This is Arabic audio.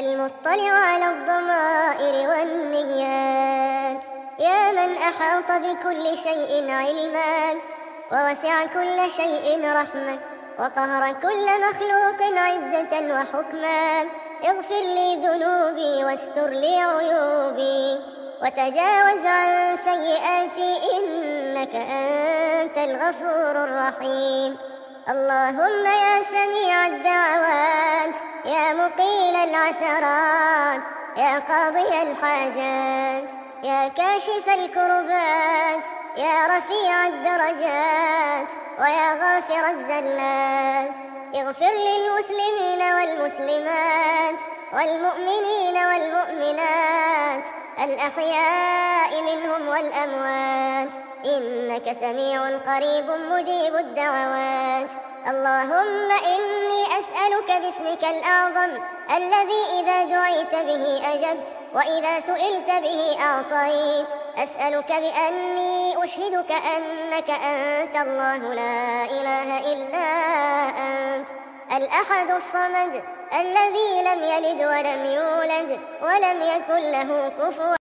المطلع على الضمائر والنيات، يا من أحاط بكل شيء علما ووسع كل شيء رحمة وقهر كل مخلوق عزة وحكما. اغفر لي ذنوبي واستر لي عيوبي وتجاوز عن سيئاتي إنك أنت الغفور الرحيم. اللهم يا سميع الدعوات، يا مقيل العثرات، يا قاضي الحاجات، يا كاشف الكربات، يا رفيع الدرجات ويا غافر الزلات، اغفر للمسلمين والمسلمات والمؤمنين والمؤمنات الأحياء منهم والأموات، إنك سميع قريب مجيب الدعوات. اللهم إني أسألك باسمك الأعظم الذي إذا دعيت به أجبت وإذا سئلت به أعطيت، أسألك بأني أشهدك أنك أنت الله لا إله إلا أنت الأحد الصمد الذي لم يلد ولم يولد ولم يكن له كفوا